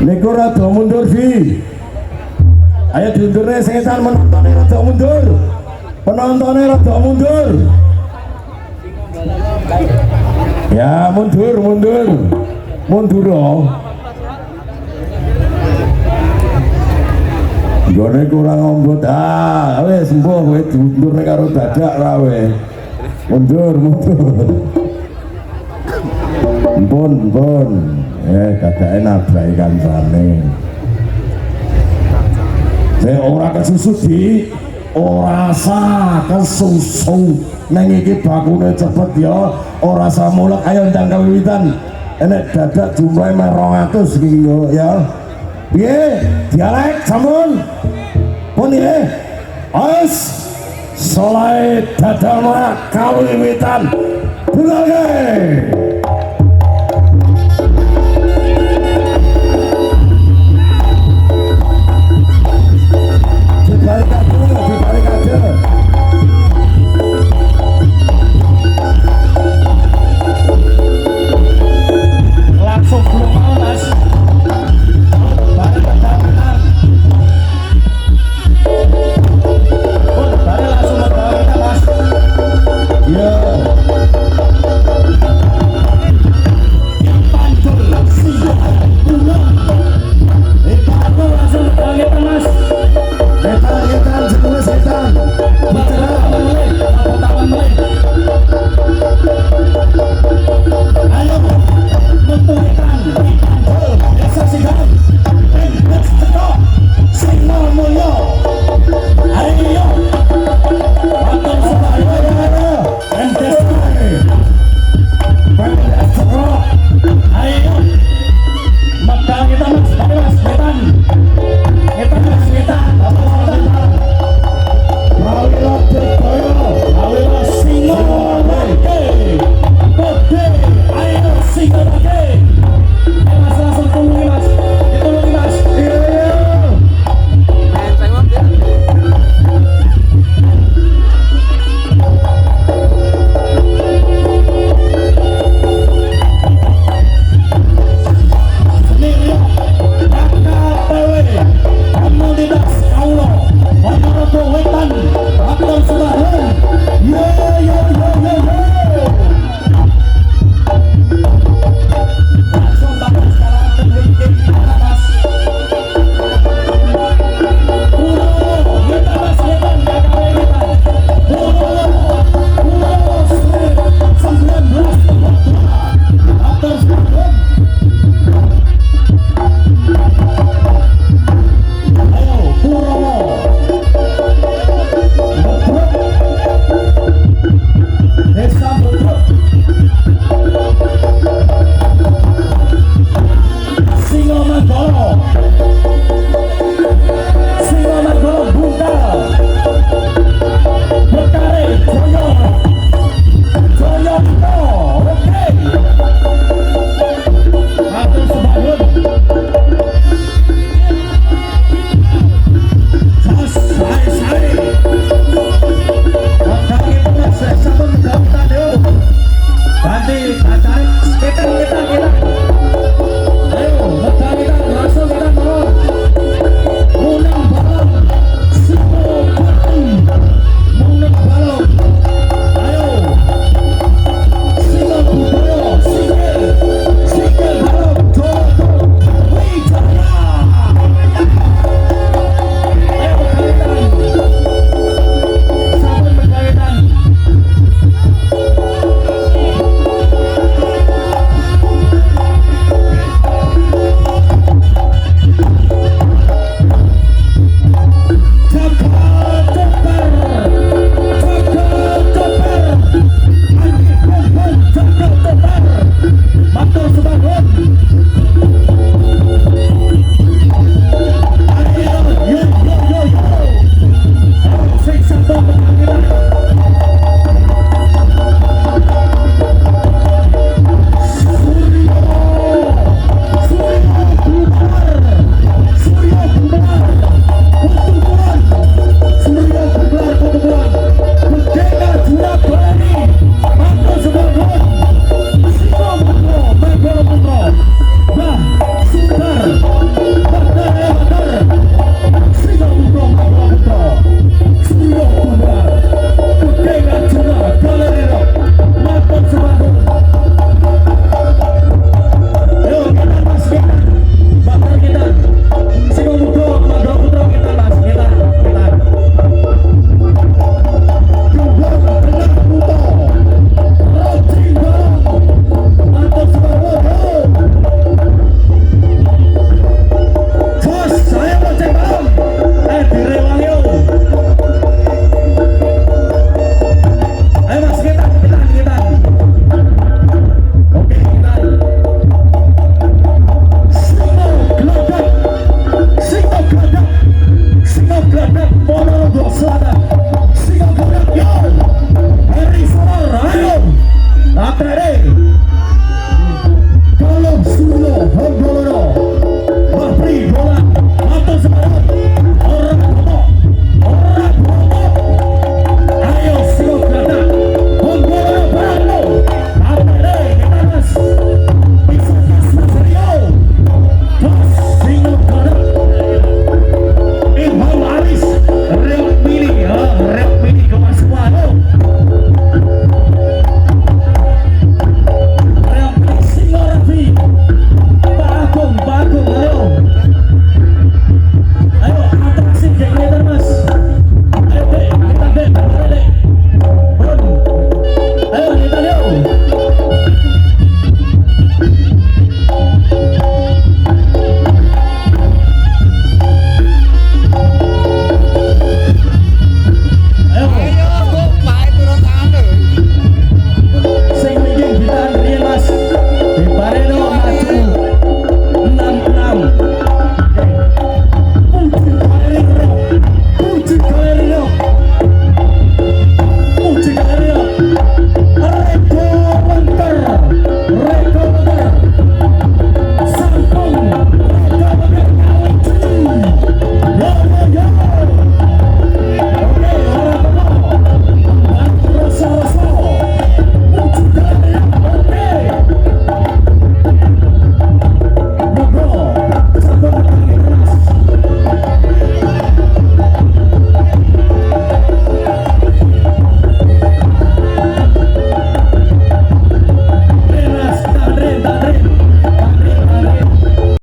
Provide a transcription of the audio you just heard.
Niku rada mundur Vi. Ayo diundurne setan penontonnya rada mundur. Penontonnya rada mundur. Ya mundur. Mundur loh. Gone kurang ombot. Wis sembuh kowe diundurne karo dadak ra we. Mundur. Pun. Dadake nabrak kancane. Saya ora kesusu di ora sah kesusu neng iki bakune cepet ya ora sah mulek ayo ndang kawiwitan enek dadak jumlahe 200 iki ya piye dialek sampun pun ya as solai dadal kawiwitan bulage langsung belum mau mas balik langsung mau mas ya setan ayo mentulikan saksikan signal mulya ayo atur sebaya ayo maka kita mas setan Rawilah Dirgaya, Rawilah Singo Rake, Gede, ayo Singo Rake.